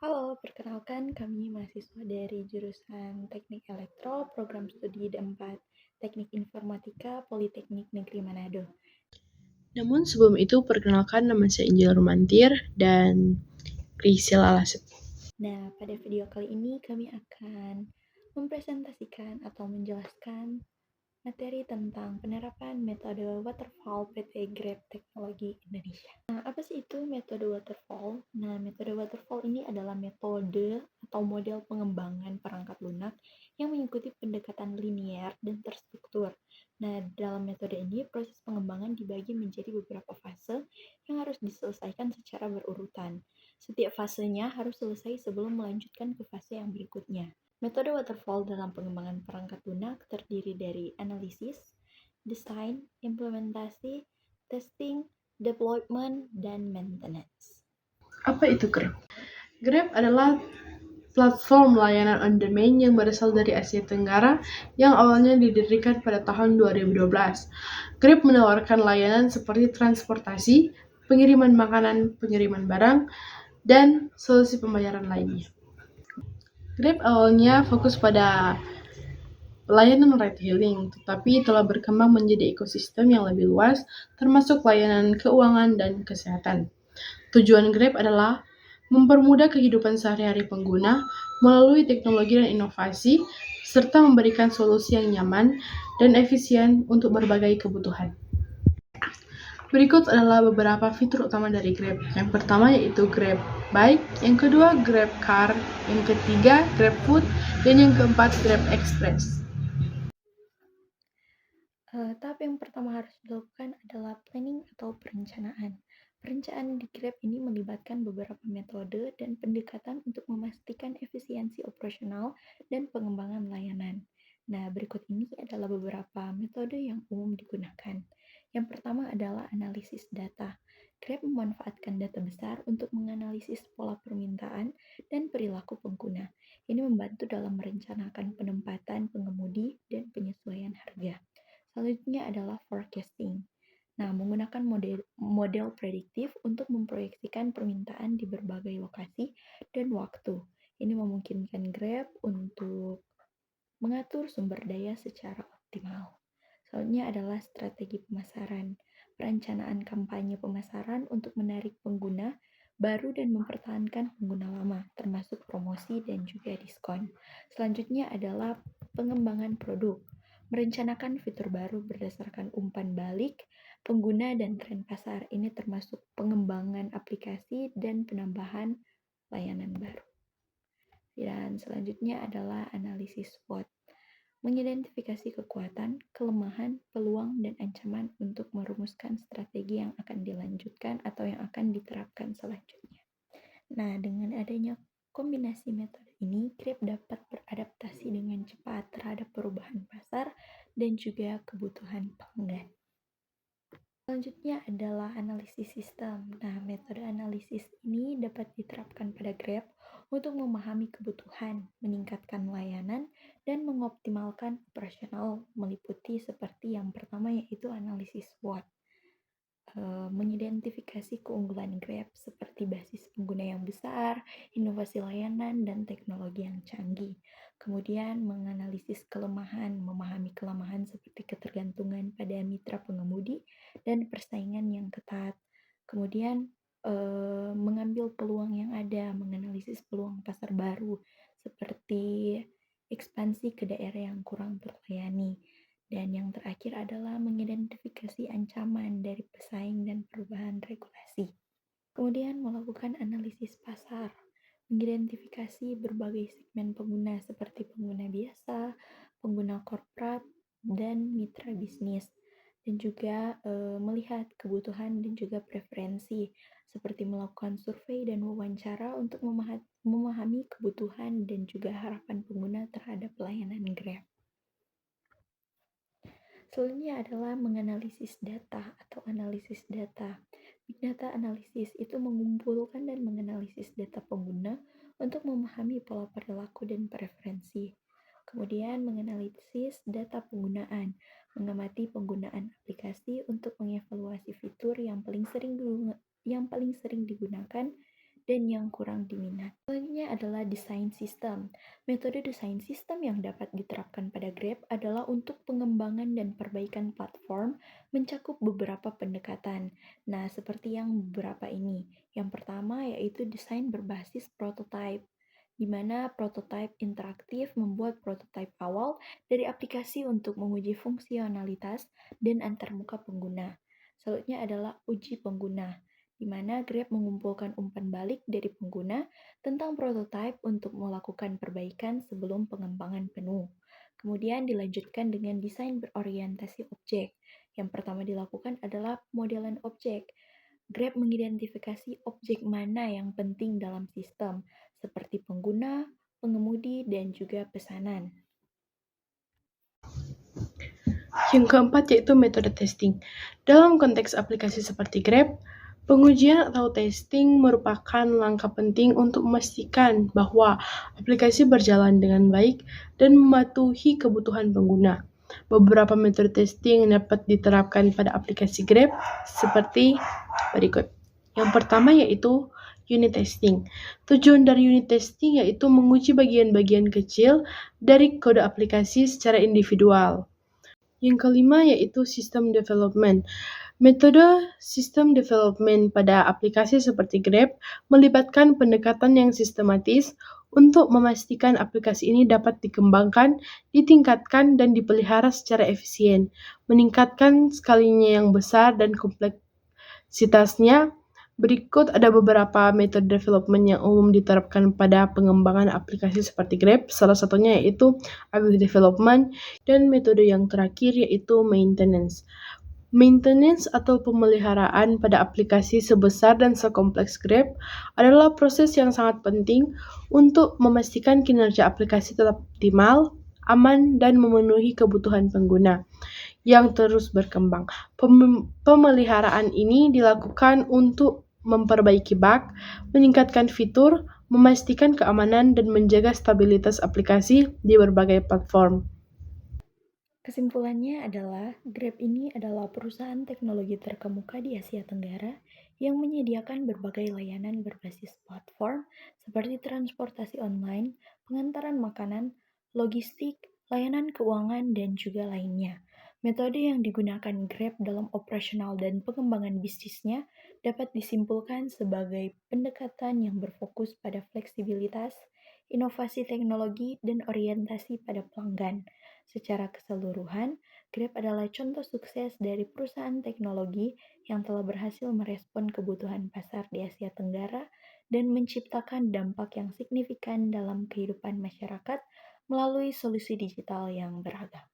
Halo, perkenalkan kami mahasiswa dari jurusan Teknik Elektro, program studi D4, Teknik Informatika, Politeknik Negeri Manado. Namun sebelum itu, perkenalkan nama saya Injil Romantir dan Priscilla Lasut. Nah, pada video kali ini kami akan mempresentasikan atau menjelaskan materi tentang penerapan metode waterfall PT Grab Teknologi Indonesia. Nah, apa sih itu metode waterfall? Nah, metode waterfall ini adalah metode atau model pengembangan perangkat lunak yang mengikuti pendekatan linear dan terstruktur. Nah, dalam metode ini proses pengembangan dibagi menjadi beberapa fase yang harus diselesaikan secara berurutan. Setiap fasenya harus selesai sebelum melanjutkan ke fase yang berikutnya. Metode waterfall dalam pengembangan perangkat lunak terdiri dari analisis, desain, implementasi, testing, deployment, dan maintenance. Apa itu Grab? Grab adalah platform layanan on-demand yang berasal dari Asia Tenggara yang awalnya didirikan pada tahun 2012. Grab menawarkan layanan seperti transportasi, pengiriman makanan, pengiriman barang, dan solusi pembayaran lainnya. Grab awalnya fokus pada layanan ride-hailing, tetapi telah berkembang menjadi ekosistem yang lebih luas, termasuk layanan keuangan dan kesehatan. Tujuan Grab adalah mempermudah kehidupan sehari-hari pengguna melalui teknologi dan inovasi, serta memberikan solusi yang nyaman dan efisien untuk berbagai kebutuhan. Berikut adalah beberapa fitur utama dari Grab. Yang pertama yaitu Grab Bike, yang kedua Grab Car, yang ketiga Grab Food, dan yang keempat Grab Express. Tahap yang pertama harus dilakukan adalah planning atau perencanaan. Perencanaan di Grab ini melibatkan beberapa metode dan pendekatan untuk memastikan efisiensi operasional dan pengembangan layanan. Nah, berikut ini adalah beberapa metode yang umum digunakan. Yang pertama adalah analisis data. Grab memanfaatkan data besar untuk menganalisis pola permintaan dan perilaku pengguna. Ini membantu dalam merencanakan penempatan pengemudi dan penyesuaian harga. Selanjutnya adalah forecasting. Nah, menggunakan model prediktif untuk memproyeksikan permintaan di berbagai lokasi dan waktu. Ini memungkinkan Grab untuk mengatur sumber daya secara optimal. Selanjutnya adalah strategi pemasaran. Perencanaan kampanye pemasaran untuk menarik pengguna baru dan mempertahankan pengguna lama, termasuk promosi dan juga diskon. Selanjutnya adalah pengembangan produk. Merencanakan fitur baru berdasarkan umpan balik pengguna dan tren pasar. Ini termasuk pengembangan aplikasi dan penambahan layanan baru. Dan selanjutnya adalah analisis SWOT. Mengidentifikasi kekuatan, kelemahan, peluang, dan ancaman untuk merumuskan strategi yang akan dilanjutkan atau yang akan diterapkan selanjutnya. Nah, dengan adanya kombinasi metode ini, Grab dapat beradaptasi dengan cepat terhadap perubahan pasar dan juga kebutuhan pelanggan. Selanjutnya adalah analisis sistem. Nah, metode analisis ini dapat diterapkan pada Grab untuk memahami kebutuhan, meningkatkan layanan, dan mengoptimalkan operasional meliputi seperti yang pertama yaitu analisis SWOT. Mengidentifikasi keunggulan Grab seperti basis pengguna yang besar, inovasi layanan, dan teknologi yang canggih. Kemudian menganalisis kelemahan, memahami kelemahan seperti ketergantungan pada mitra pengemudi dan persaingan yang ketat. Kemudian mengambil peluang yang ada, menganalisis peluang pasar baru seperti ekspansi ke daerah yang kurang terlayani. Dan yang terakhir adalah mengidentifikasi ancaman dari pesaing dan perubahan regulasi. Kemudian melakukan analisis pasar, mengidentifikasi berbagai segmen pengguna seperti pengguna biasa, pengguna korporat, dan mitra bisnis. Dan juga melihat kebutuhan dan juga preferensi, seperti melakukan survei dan wawancara untuk memahami kebutuhan dan juga harapan pengguna terhadap layanan Grab. Selanjutnya adalah menganalisis data atau analisis data. Big data analisis itu mengumpulkan dan menganalisis data pengguna untuk memahami pola perilaku dan preferensi. Kemudian menganalisis data penggunaan, mengamati penggunaan aplikasi untuk mengevaluasi fitur yang paling sering digunakan dan yang kurang diminati. Selanjutnya adalah desain sistem. Metode desain sistem yang dapat diterapkan pada Grab adalah untuk pengembangan dan perbaikan platform mencakup beberapa pendekatan. Nah, seperti yang beberapa ini. Yang pertama yaitu desain berbasis prototype, di mana prototype interaktif membuat prototype awal dari aplikasi untuk menguji fungsionalitas dan antarmuka pengguna. Selanjutnya adalah uji pengguna, di mana Grab mengumpulkan umpan balik dari pengguna tentang prototipe untuk melakukan perbaikan sebelum pengembangan penuh. Kemudian dilanjutkan dengan desain berorientasi objek. Yang pertama dilakukan adalah modelan objek. Grab mengidentifikasi objek mana yang penting dalam sistem, seperti pengguna, pengemudi, dan juga pesanan. Yang keempat yaitu metode testing. Dalam konteks aplikasi seperti Grab, pengujian atau testing merupakan langkah penting untuk memastikan bahwa aplikasi berjalan dengan baik dan mematuhi kebutuhan pengguna. Beberapa metode testing dapat diterapkan pada aplikasi Grab seperti berikut. Yang pertama yaitu unit testing. Tujuan dari unit testing yaitu menguji bagian-bagian kecil dari kode aplikasi secara individual. Yang kelima yaitu system development. Metode system development pada aplikasi seperti Grab melibatkan pendekatan yang sistematis untuk memastikan aplikasi ini dapat dikembangkan, ditingkatkan, dan dipelihara secara efisien, meningkatkan skalinya yang besar dan kompleksitasnya. Berikut ada beberapa metode development yang umum diterapkan pada pengembangan aplikasi seperti Grab. Salah satunya yaitu agile development, dan metode yang terakhir yaitu maintenance. Maintenance atau pemeliharaan pada aplikasi sebesar dan sekompleks Grab adalah proses yang sangat penting untuk memastikan kinerja aplikasi tetap optimal, aman, dan memenuhi kebutuhan pengguna yang terus berkembang. Pemeliharaan ini dilakukan untuk memperbaiki bug, meningkatkan fitur, memastikan keamanan, dan menjaga stabilitas aplikasi di berbagai platform. Kesimpulannya adalah, Grab ini adalah perusahaan teknologi terkemuka di Asia Tenggara yang menyediakan berbagai layanan berbasis platform seperti transportasi online, pengantaran makanan, logistik, layanan keuangan, dan juga lainnya. Metode yang digunakan Grab dalam operasional dan pengembangan bisnisnya dapat disimpulkan sebagai pendekatan yang berfokus pada fleksibilitas, inovasi teknologi, dan orientasi pada pelanggan. Secara keseluruhan, Grab adalah contoh sukses dari perusahaan teknologi yang telah berhasil merespon kebutuhan pasar di Asia Tenggara dan menciptakan dampak yang signifikan dalam kehidupan masyarakat melalui solusi digital yang beragam.